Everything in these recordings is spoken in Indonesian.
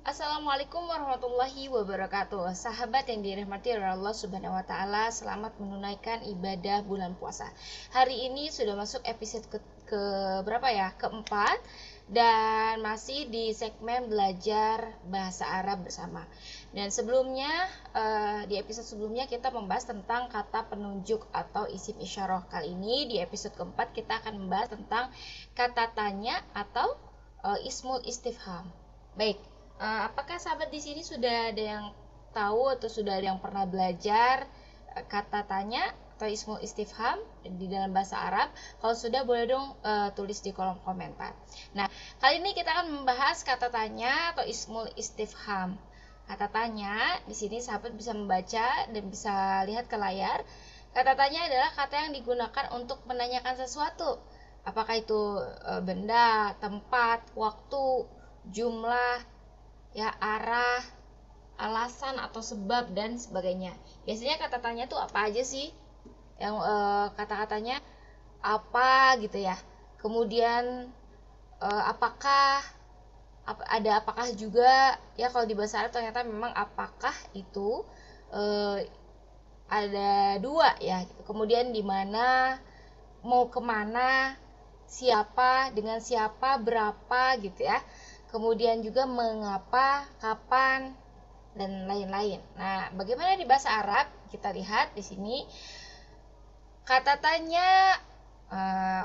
Assalamualaikum warahmatullahi wabarakatuh. Sahabat yang dirahmati oleh Allah Subhanahu wa taala, selamat menunaikan ibadah bulan puasa. Hari ini sudah masuk episode ke berapa ya? Keempat, dan masih di segmen belajar bahasa Arab bersama. Dan sebelumnya di episode sebelumnya kita membahas tentang kata penunjuk atau isim isyarah. Kali ini di episode keempat kita akan membahas tentang kata tanya atau ismul istifham. Baik. Apakah sahabat di sini sudah ada yang tahu atau sudah ada yang pernah belajar kata tanya atau ismul istifham di dalam bahasa Arab? Kalau sudah, boleh dong tulis di kolom komentar. Nah, kali ini kita akan membahas kata tanya atau ismul istifham. Kata tanya, di sini sahabat bisa membaca dan bisa lihat ke layar. Kata tanya adalah kata yang digunakan untuk menanyakan sesuatu. Apakah itu benda, tempat, waktu, jumlah, ya, arah, alasan atau sebab dan sebagainya. Biasanya kata tanya tuh apa aja sih? Yang kata-katanya apa gitu ya. Kemudian apakah, ada apakah juga ya. Kalau di bahasa Arab ternyata memang apakah itu ada dua ya. Kemudian di mana, mau kemana, siapa, dengan siapa, berapa gitu ya. Kemudian juga mengapa, kapan, dan lain-lain. Nah, bagaimana di bahasa Arab? Kita lihat di sini kata tanya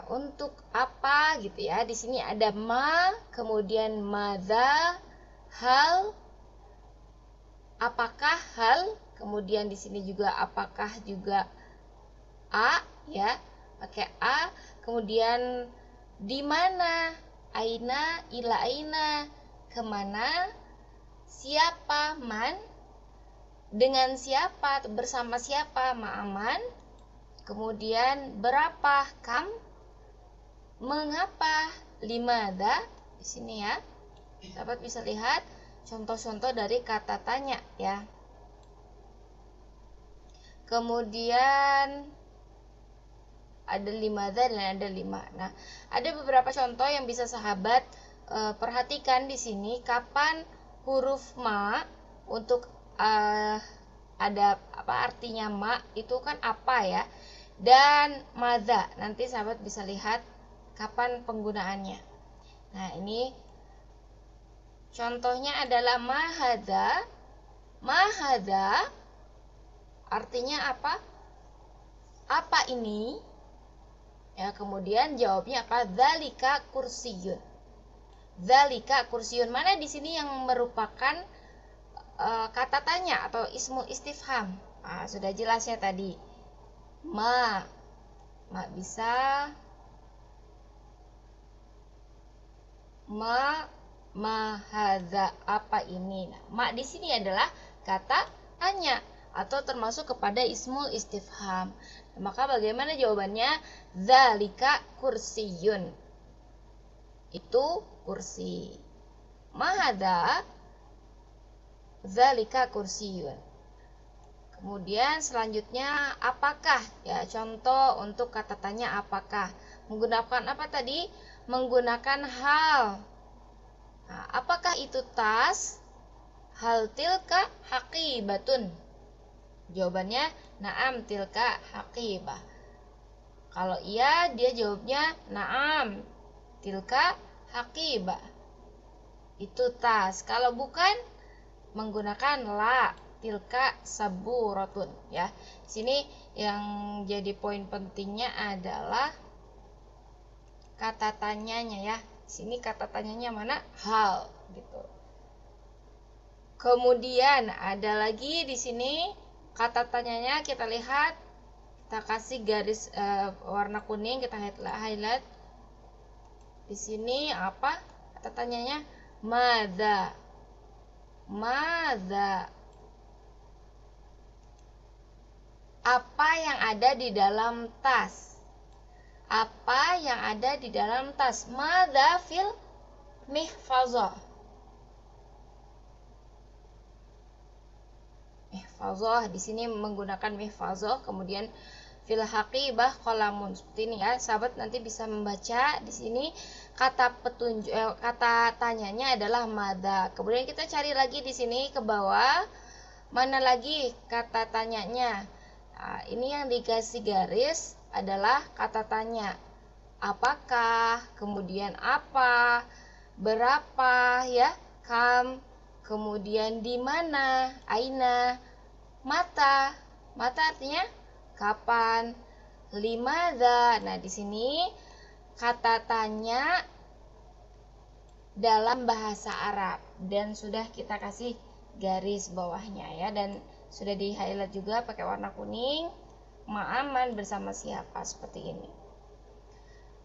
untuk apa gitu ya. Di sini ada ma, kemudian madza, hal, apakah, hal, kemudian di sini juga apakah juga a ya, pakai a, kemudian di mana, aina, ila aina, kemana, siapa, man, dengan siapa, bersama siapa, ma'aman, kemudian berapa, kam, mengapa, limada. Di sini ya, dapat bisa lihat contoh-contoh dari kata tanya ya. Kemudian ada limada dan ada lima. Nah, ada beberapa contoh yang bisa sahabat perhatikan di sini. Kapan huruf ma untuk ada apa artinya ma itu kan apa ya, dan madza nanti sahabat bisa lihat kapan penggunaannya. Nah, ini contohnya adalah mahadza. Mahadza artinya apa? Apa ini? Ya, kemudian jawabnya apa? Dzalika kursiyun. Dzalika kursiyun. Mana di sini yang merupakan kata tanya atau ismul istifham? Nah, sudah jelas ya tadi. Ma bisa. Ma hadza, apa ini? Nah, ma di sini adalah kata tanya atau termasuk kepada ismul istifham. Maka bagaimana jawabannya? Dzalika kursiyun. Itu kursi. Mahadza? Dzalika kursiyun. Kemudian selanjutnya apakah? Ya, contoh untuk kata tanya apakah. Menggunakan apa tadi? Menggunakan hal. Nah, apakah itu tas? Hal tilka haqibatun. Jawabannya na'am tilka haqibah. Kalau iya, dia jawabnya na'am tilka haqibah. Itu tas. Kalau bukan, menggunakan la tilka saburatun ya. Di sini yang jadi poin pentingnya adalah kata tanyanya ya. Di sini kata tanyanya mana? Hal gitu. Kemudian ada lagi di sini kata tanyanya, kita lihat, kita kasih garis warna kuning, kita highlight. Di sini apa kata tanyanya? Madza. Madza. Apa yang ada di dalam tas? Apa yang ada di dalam tas? Madza fil mihfazah. Mihfazah di sini menggunakan mihfazah, kemudian fil haqibah qalamun. Seperti ini ya. Sahabat nanti bisa membaca di sini kata tanyanya adalah madza. Kemudian kita cari lagi di sini ke bawah, mana lagi kata tanyanya. Nah, ini yang dikasih garis adalah kata tanya. Apakah, kemudian apa, berapa, ya, kam, kemudian di mana, aina, mata. Mata artinya kapan, limadza. Nah, di sini kata tanya dalam bahasa Arab dan sudah kita kasih garis bawahnya ya, dan sudah di highlight juga pakai warna kuning. Ma'aman, bersama siapa, seperti ini.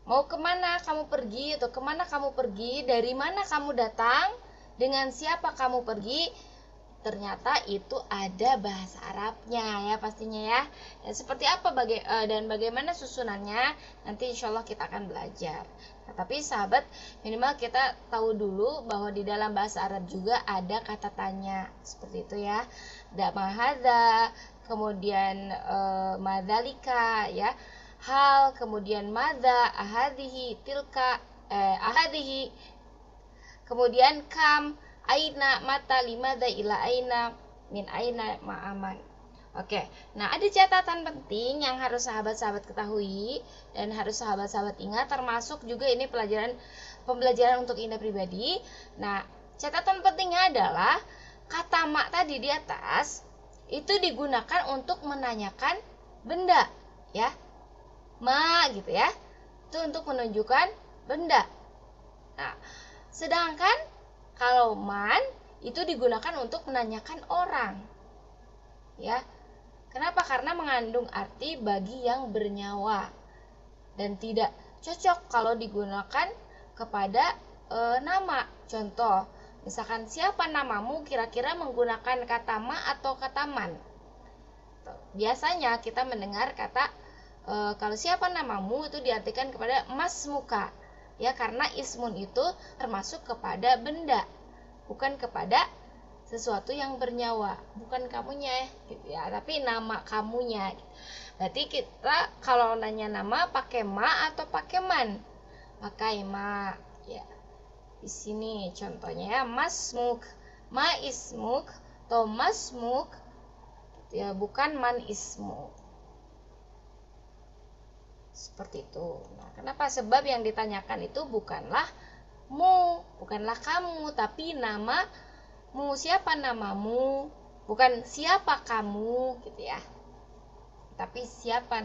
Mau kemana kamu pergi, atau kemana kamu pergi, dari mana kamu datang, dengan siapa kamu pergi. Ternyata itu ada bahasa Arabnya ya pastinya ya. Dan seperti apa dan bagaimana susunannya nanti insya Allah kita akan belajar. Nah, tapi sahabat, minimal kita tahu dulu bahwa di dalam bahasa Arab juga ada kata tanya seperti itu ya. Ada mahadza, kemudian madzalika ya, hal, kemudian madza, ahadihi, tilka, ahadihi, kemudian kam, aina, mata, limadza, ila aina, min aina, ma'aman. Oke, nah ada catatan penting yang harus sahabat-sahabat ketahui dan harus sahabat-sahabat ingat, termasuk juga ini pembelajaran untuk indah pribadi. Nah, catatan pentingnya adalah kata ma tadi di atas itu digunakan untuk menanyakan benda, ya. Ma gitu ya. Itu untuk menunjukkan benda. Nah, sedangkan kalau man itu digunakan untuk menanyakan orang. Ya. Kenapa? Karena mengandung arti bagi yang bernyawa dan tidak cocok kalau digunakan kepada nama. Contoh, misalkan siapa namamu, kira-kira menggunakan kata ma atau kata man. Biasanya kita mendengar kata kalau siapa namamu itu diartikan kepada mas muka. Ya, karena ismun itu termasuk kepada benda, bukan kepada sesuatu yang bernyawa, bukan kamunya gitu ya, tapi nama kamunya. Berarti kita kalau nanya nama pakai ma atau pakai man? Pakai ma ya. Di sini contohnya ya, masmuk, ma ismuk, atau masmuk ya, bukan man ismuk. Seperti itu. Nah, kenapa? Sebab yang ditanyakan itu bukanlah kamu, tapi namamu. Siapa namamu? Bukan siapa kamu, gitu ya. Tapi siapa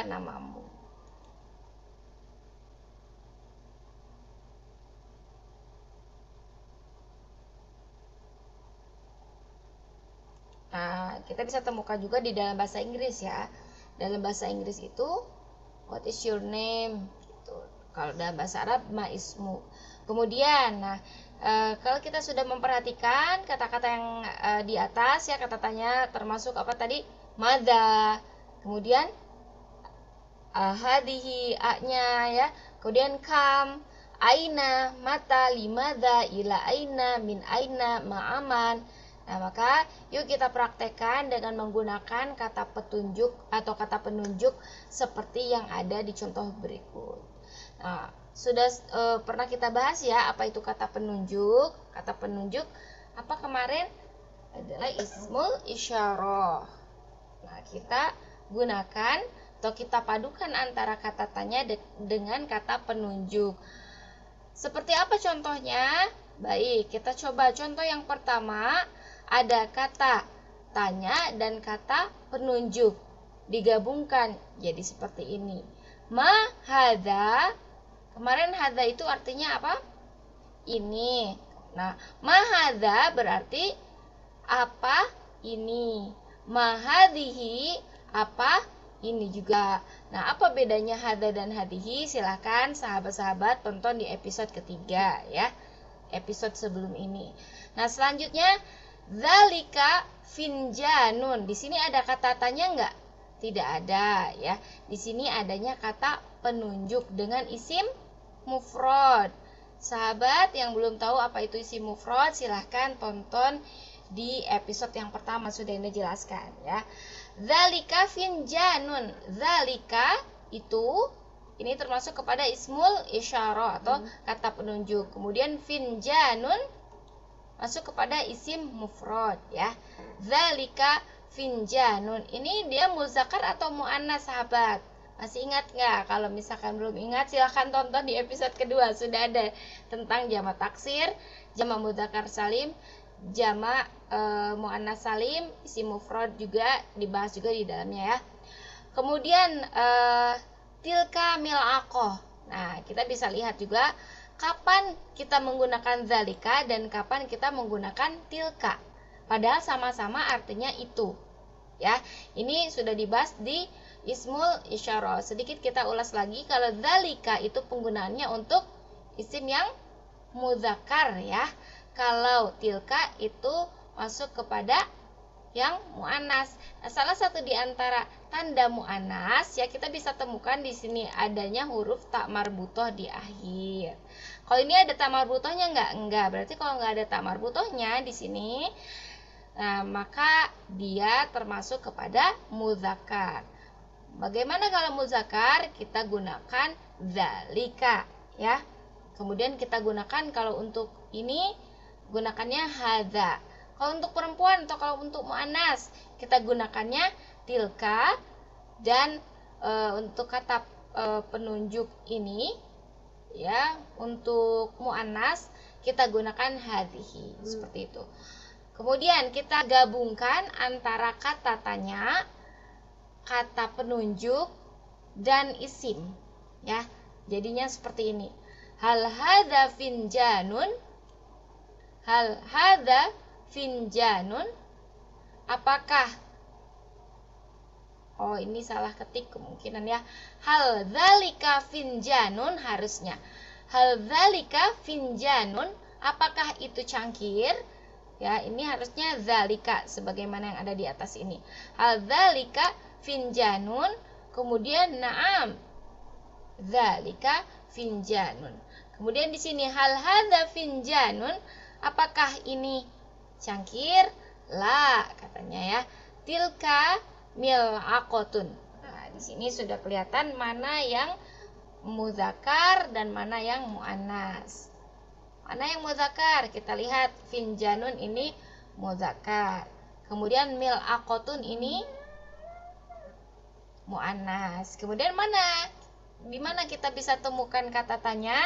namamu. Nah, kita bisa temukan juga di dalam bahasa Inggris ya. Dalam bahasa Inggris itu what is your name gitu. Kalau dalam bahasa Arab ma ismu. Kemudian kalau kita sudah memperhatikan kata-kata yang di atas ya, kata tanya termasuk apa tadi? Madza. Kemudian hadihi, a-nya ya. Kemudian kam, aina, mata, limadza, ila aina, min aina, ma'aman. Nah, maka yuk kita praktekkan dengan menggunakan kata petunjuk atau kata penunjuk seperti yang ada di contoh berikut. Nah, sudah pernah kita bahas ya apa itu kata penunjuk. Kata penunjuk apa kemarin? Adalah ismul isyarah. Nah, kita gunakan atau kita padukan antara kata tanya dengan kata penunjuk. Seperti apa contohnya? Baik, kita coba contoh yang pertama. Ada kata tanya dan kata penunjuk digabungkan jadi seperti ini. Ma hadza. Kemarin hadza itu artinya apa? Ini. Nah, ma hadza berarti apa ini. Ma hadhihi apa ini juga. Nah, apa bedanya hadza dan hadhihi? Silahkan sahabat-sahabat tonton di episode ketiga ya. Episode sebelum ini. Nah, selanjutnya zalika finjanun. Di sini ada kata tanya enggak? Tidak ada ya. Di sini adanya kata penunjuk dengan isim mufrad. Sahabat yang belum tahu apa itu isim mufrad, silahkan tonton di episode yang pertama, sudah Ina jelaskan ya. Zalika finjanun. Zalika itu ini termasuk kepada ismul isyarah atau kata penunjuk. Kemudian finjanun masuk kepada isim mufrad ya. Zalika finjanun. Ini dia muzakkar atau muannas sahabat? Masih ingat nggak? Kalau misalkan belum ingat, silahkan tonton di episode kedua. Sudah ada tentang jamak taksir, jamak mudzakkar salim, jamak muannas salim, isim mufrad juga dibahas juga di dalamnya ya. Kemudian tilka mil'aqah. Nah, kita bisa lihat juga kapan kita menggunakan zalika dan kapan kita menggunakan tilka. Padahal sama-sama artinya itu. Ya, ini sudah dibahas di ismul isyarah. Sedikit kita ulas lagi, kalau zalika itu penggunaannya untuk isim yang muzakkar ya. Kalau tilka itu masuk kepada yang muannas. Nah, salah satu di antara tanda muannas ya kita bisa temukan di sini adanya huruf tak marbutoh di akhir. Kalau ini ada tak marbutohnya enggak. Berarti kalau enggak ada tak marbutohnya di sini, nah, maka dia termasuk kepada muzakkar. Bagaimana kalau muzakkar? Kita gunakan zalika ya. Kemudian kita gunakan kalau untuk ini gunakannya hadza. Kalau untuk perempuan atau kalau untuk muannas kita gunakannya tilka, dan untuk kata penunjuk ini ya untuk muannas kita gunakan hadhihi seperti itu. Kemudian kita gabungkan antara kata tanya, kata penunjuk dan isim ya. Jadinya seperti ini. Hal hadza finjanun? Hal hadza finjanun? Apakah? Oh, ini salah ketik kemungkinan ya. Hal dzalika finjanun harusnya. Hal dzalika finjanun? Apakah itu cangkir? Ya, ini harusnya dzalika sebagaimana yang ada di atas ini. Hal dzalika finjanun? Kemudian na'am. Dzalika finjanun. Kemudian di sini hal hadza finjanun? Apakah ini cangkir? La, katanya ya. Tilka mil'aqotun. Nah, di sini sudah kelihatan mana yang muzakkar dan mana yang muannas. Mana yang muzakkar? Kita lihat finjanun ini muzakkar. Kemudian mil'aqotun ini muannas. Kemudian di mana kita bisa temukan kata tanya?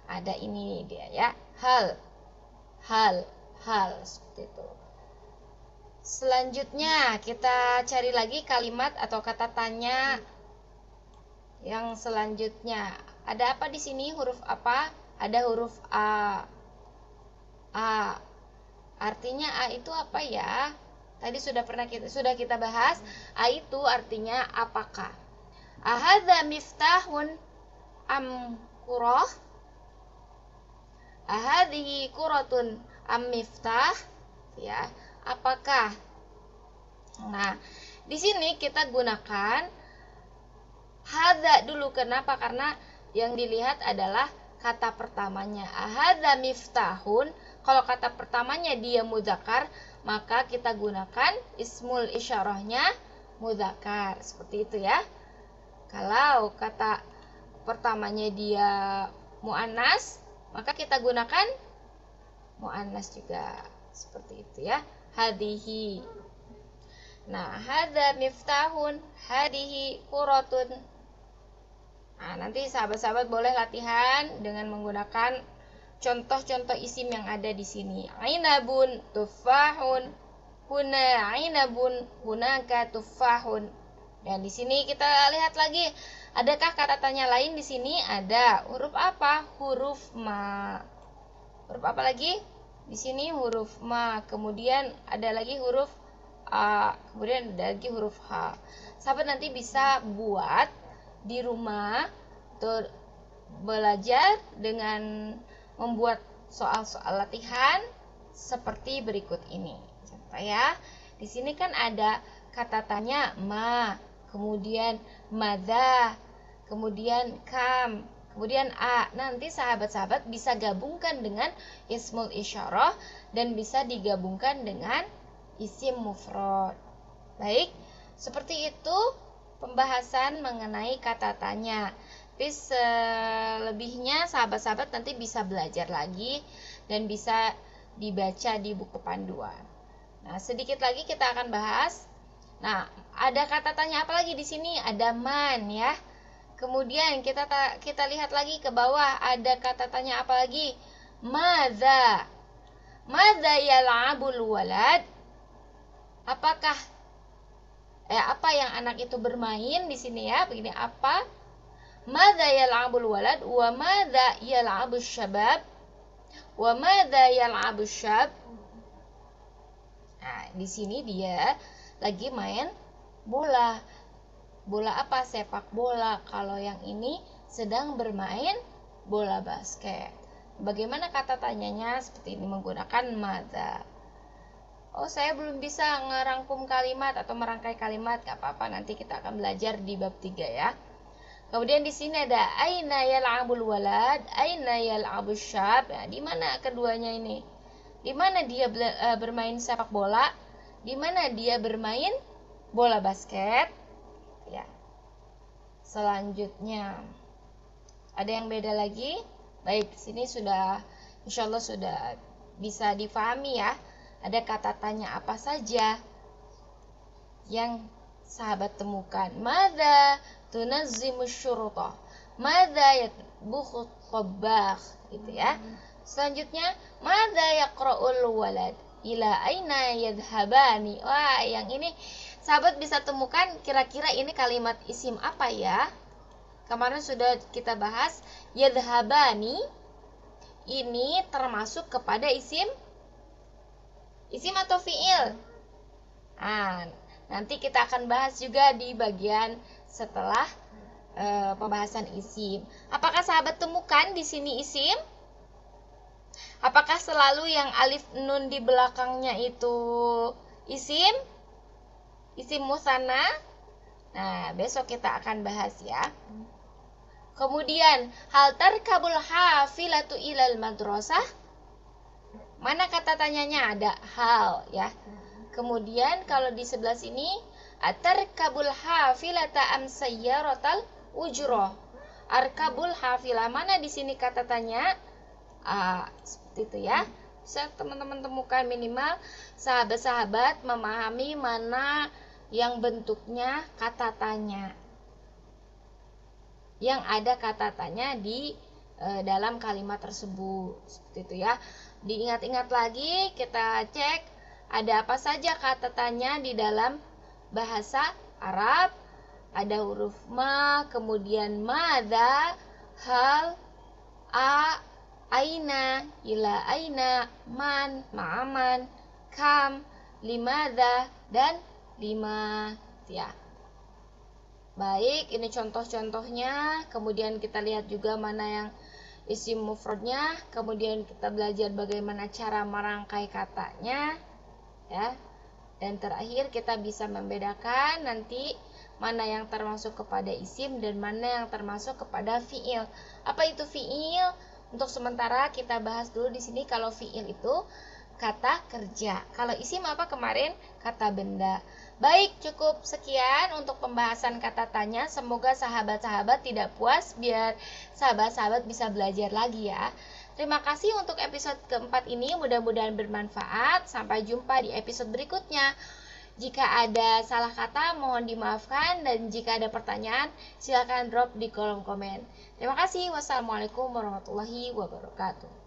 Ada ini dia ya. Hal seperti itu. Selanjutnya kita cari lagi kalimat atau kata tanya yang selanjutnya. Ada apa di sini? Huruf apa? Ada huruf A. Artinya A itu apa ya? Tadi sudah kita bahas. A itu artinya apakah? Ahadza miftahun am qurah? Ahadhihi quratun am miftah? Ya, apakah? Nah, di sini kita gunakan hadza dulu. Kenapa? Karena yang dilihat adalah kata pertamanya. Ahadza miftahun. Kalau kata pertamanya dia muzakkar, maka kita gunakan ismul isyarahnya muzakkar. Seperti itu ya. Kalau kata pertamanya dia muannas, maka kita gunakan muannas juga. Seperti itu ya. Hadihi. Nah, hadza miftahun, hadihi quratun. Nah, nanti sahabat-sahabat boleh latihan dengan menggunakan contoh-contoh isim yang ada di sini. Ainabun, tufahun, huna ainabun, hunaka tufahun. Dan di sini kita lihat lagi, adakah kata tanya lain di sini? Ada. Huruf apa? Huruf ma. Huruf apa lagi? Di sini huruf ma. Kemudian ada lagi huruf a. Kemudian ada lagi huruf h. Sahabat nanti bisa buat di rumah atau belajar dengan membuat soal-soal latihan seperti berikut ini. Contoh ya. Di sini kan ada kata tanya ma, kemudian madza, kemudian kam, kemudian a. Nanti sahabat-sahabat bisa gabungkan dengan ismul isyarah dan bisa digabungkan dengan isim mufrad. Baik, seperti itu pembahasan mengenai kata tanya. Tapi selebihnya sahabat-sahabat nanti bisa belajar lagi dan bisa dibaca di buku panduan. Nah, sedikit lagi kita akan bahas. Nah, ada kata tanya apa lagi di sini? Ada man ya. Kemudian kita lihat lagi ke bawah, ada kata tanya apa lagi? Madza. Madza yal'abul walad? Apakah apa yang anak itu bermain di sini ya? Begini, apa? Madza yal'abul walad wa madza yal'abus syabab? Wa madza yal'abus syab? Nah, di sini dia lagi main bola. Bola apa? Sepak bola. Kalau yang ini sedang bermain bola basket. Bagaimana kata tanyanya? Seperti ini, menggunakan madza. Oh, saya belum bisa ngerangkum kalimat atau merangkai kalimat. Gak apa-apa, nanti kita akan belajar di bab 3 ya. Kemudian di sini ada aina yal'abul walad, aina yal'abus syab. Nah, di mana keduanya ini? Di mana dia bermain sepak bola? Di mana dia bermain bola basket? Ya. Selanjutnya ada yang beda lagi? Baik, di sini sudah insyaallah sudah bisa difahami ya. Ada kata tanya apa saja yang sahabat temukan. Madza tunazzimu syurutah, madza yatbukhu tabbakh, gitu ya. Selanjutnya, madza yaqra'ul walad, ila aina yadhhabani. Wah, yang ini sahabat bisa temukan kira-kira ini kalimat isim apa ya? Kemarin sudah kita bahas, yadhhabani ini termasuk kepada isim atau fiil. Nah, nanti kita akan bahas juga di bagian setelah pembahasan isim. Apakah sahabat temukan di sini isim? Apakah selalu yang alif nun di belakangnya itu isim? Isim musanna? Nah, besok kita akan bahas ya. Kemudian, hal tarkabul hafilatu ilal madrasah? Mana kata tanyanya? Ada hal ya. Kemudian kalau di sebelah sini, atarkabul hafilata am sayyaratal ujroh. Arkabul hafilah, mana di sini kata tanya? Seperti itu ya. Bisa teman-teman temukan, minimal sahabat-sahabat memahami mana yang bentuknya kata tanya, yang ada kata tanya di dalam kalimat tersebut. Seperti itu ya. Diingat-ingat lagi, kita cek ada apa saja kata tanya di dalam bahasa Arab. Ada huruf ma, kemudian madza, hal, aina, ila aina, man, ma'aman, kam, limadza, dan lima ya. Baik, ini contoh-contohnya. Kemudian kita lihat juga mana yang isim mufradnya. Kemudian kita belajar bagaimana cara merangkai katanya ya. Dan terakhir kita bisa membedakan nanti mana yang termasuk kepada isim dan mana yang termasuk kepada fiil. Apa itu fiil? Untuk sementara kita bahas dulu di sini. Kalau fiil itu kata kerja. Kalau isim apa kemarin? Kata benda. Baik, cukup sekian untuk pembahasan kata tanya. Semoga sahabat-sahabat tidak puas, biar sahabat-sahabat bisa belajar lagi ya. Terima kasih untuk episode keempat ini, mudah-mudahan bermanfaat. Sampai jumpa di episode berikutnya. Jika ada salah kata, mohon dimaafkan. Dan jika ada pertanyaan, silakan drop di kolom komen. Terima kasih. Wassalamualaikum warahmatullahi wabarakatuh.